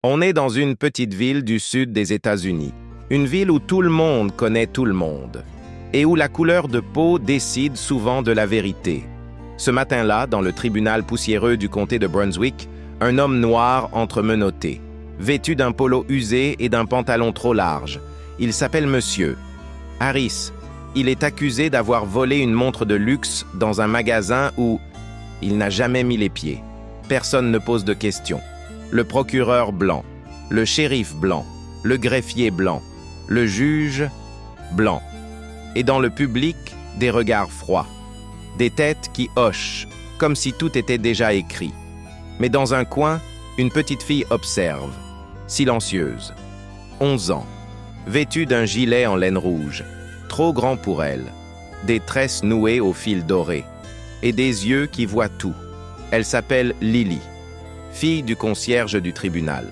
On est dans une petite ville du sud des États-Unis, une ville où tout le monde connaît tout le monde, et où la couleur de peau décide souvent de la vérité. Ce matin-là, dans le tribunal poussiéreux du comté de Brunswick, un homme noir entre menotté, vêtu d'un polo usé et d'un pantalon trop large. Il s'appelle Monsieur Harris. Il est accusé d'avoir volé une montre de luxe dans un magasin où il n'a jamais mis les pieds. Personne ne pose de questions. Le procureur blanc, le shérif blanc, le greffier blanc, le juge blanc. Et dans le public, des regards froids, des têtes qui hochent, comme si tout était déjà écrit. Mais dans un coin, une petite fille observe, silencieuse, 11 ans, vêtue d'un gilet en laine rouge, trop grand pour elle, des tresses nouées au fil doré, et des yeux qui voient tout. Elle s'appelle Lily, fille du concierge du tribunal.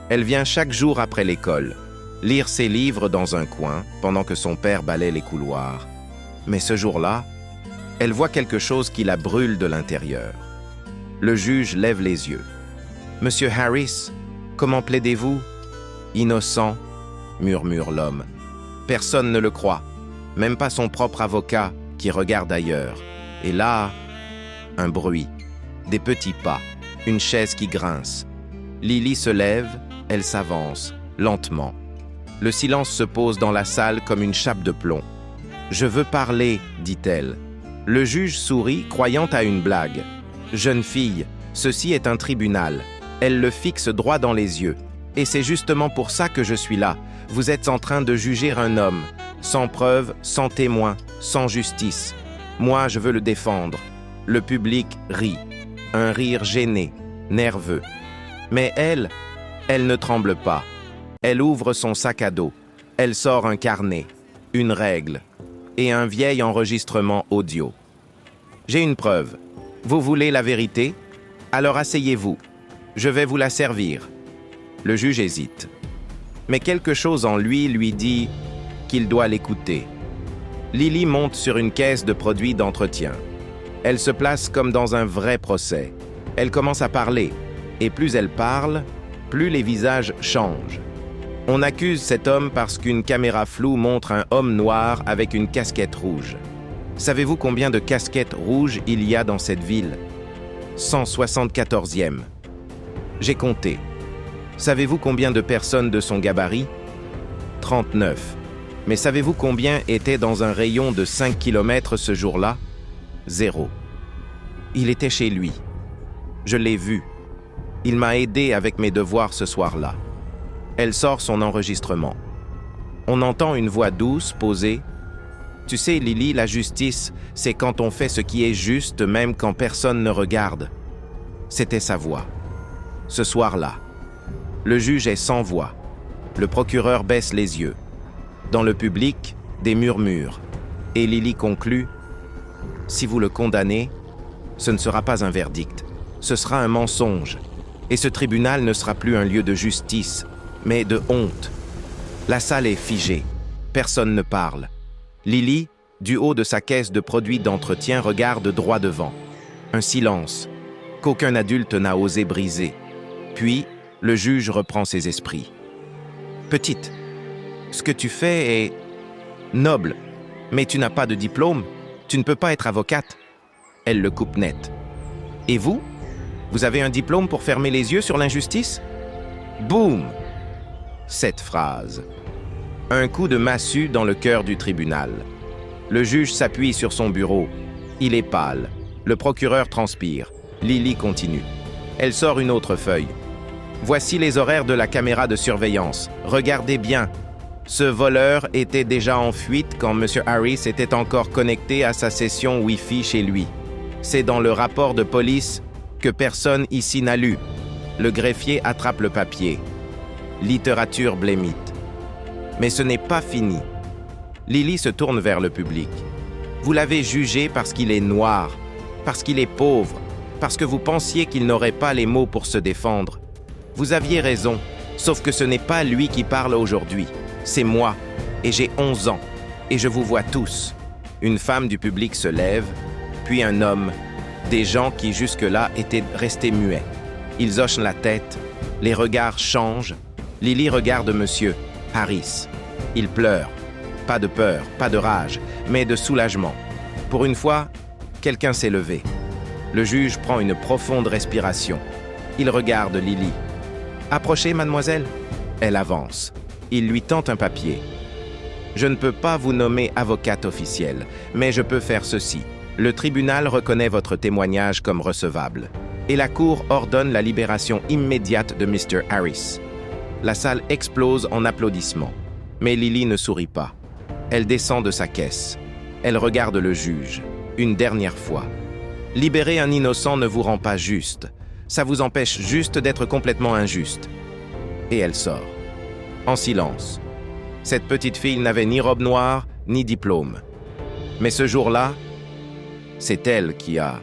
Elle vient chaque jour après l'école, lire ses livres dans un coin pendant que son père balaie les couloirs. Mais ce jour-là, elle voit quelque chose qui la brûle de l'intérieur. Le juge lève les yeux. « Monsieur Harris, comment plaidez-vous ?»« Innocent, » murmure l'homme. Personne ne le croit, même pas son propre avocat qui regarde ailleurs. Et là, un bruit, des petits pas, une chaise qui grince. Lily se lève, elle s'avance, lentement. Le silence se pose dans la salle comme une chape de plomb. « Je veux parler, » dit-elle. Le juge sourit, croyant à une blague. « Jeune fille, ceci est un tribunal. » Elle le fixe droit dans les yeux. « Et c'est justement pour ça que je suis là. Vous êtes en train de juger un homme, sans preuve, sans témoin, sans justice. Moi, je veux le défendre. » Le public rit, un rire gêné, nerveux. Mais elle ne tremble pas. Elle ouvre son sac à dos. Elle sort un carnet, une règle et un vieil enregistrement audio. « J'ai une preuve. Vous voulez la vérité? Alors asseyez-vous. Je vais vous la servir. » Le juge hésite. Mais quelque chose en lui dit qu'il doit l'écouter. Lily monte sur une caisse de produits d'entretien. Elle se place comme dans un vrai procès. Elle commence à parler, et plus elle parle, plus les visages changent. On accuse cet homme parce qu'une caméra floue montre un homme noir avec une casquette rouge. Savez-vous combien de casquettes rouges il y a dans cette ville? 174e. J'ai compté. Savez-vous combien de personnes de son gabarit? 39. Mais savez-vous combien étaient dans un rayon de 5 km ce jour-là? 0. Il était chez lui. Je l'ai vu. Il m'a aidé avec mes devoirs ce soir-là. Elle sort son enregistrement. On entend une voix douce, posée. « Tu sais, Lily, la justice, c'est quand on fait ce qui est juste, même quand personne ne regarde. » C'était sa voix. Ce soir-là. Le juge est sans voix. Le procureur baisse les yeux. Dans le public, des murmures. Et Lily conclut. Si vous le condamnez, ce ne sera pas un verdict. Ce sera un mensonge. Et ce tribunal ne sera plus un lieu de justice, mais de honte. La salle est figée. Personne ne parle. Lily, du haut de sa caisse de produits d'entretien, regarde droit devant. Un silence qu'aucun adulte n'a osé briser. Puis, le juge reprend ses esprits. « Petite, ce que tu fais est noble, mais tu n'as pas de diplôme. Tu ne peux pas être avocate. » Elle le coupe net. « Et vous? Vous avez un diplôme pour fermer les yeux sur l'injustice? » Boum! Cette phrase. Un coup de massue dans le cœur du tribunal. Le juge s'appuie sur son bureau. Il est pâle. Le procureur transpire. Lily continue. Elle sort une autre feuille. « Voici les horaires de la caméra de surveillance. Regardez bien. Ce voleur était déjà en fuite quand M. Harris était encore connecté à sa session Wi-Fi chez lui. C'est dans le rapport de police que personne ici n'a lu. » Le greffier attrape le papier. Littérature blémite. Mais ce n'est pas fini. Lily se tourne vers le public. Vous l'avez jugé parce qu'il est noir, parce qu'il est pauvre, parce que vous pensiez qu'il n'aurait pas les mots pour se défendre. Vous aviez raison, sauf que ce n'est pas lui qui parle aujourd'hui. C'est moi, et j'ai 11 ans, et je vous vois tous. Une femme du public se lève, puis un homme, des gens qui jusque-là étaient restés muets. Ils hochent la tête, Les regards changent. Lily regarde Monsieur Harris. Il pleure. Pas de peur, pas de rage, mais de soulagement. Pour une fois, quelqu'un s'est levé. Le juge prend une profonde respiration. Il regarde Lily. « Approchez, mademoiselle !» Elle avance. Il lui tend un papier. « Je ne peux pas vous nommer avocate officielle, mais je peux faire ceci. Le tribunal reconnaît votre témoignage comme recevable. Et la Cour ordonne la libération immédiate de Mr. Harris. » La salle explose en applaudissements. Mais Lily ne sourit pas. Elle descend de sa caisse. Elle regarde le juge, une dernière fois. « Libérer un innocent ne vous rend pas juste. Ça vous empêche juste d'être complètement injuste. » Et elle sort. En silence. Cette petite fille n'avait ni robe noire, ni diplôme. Mais ce jour-là, c'est elle qui a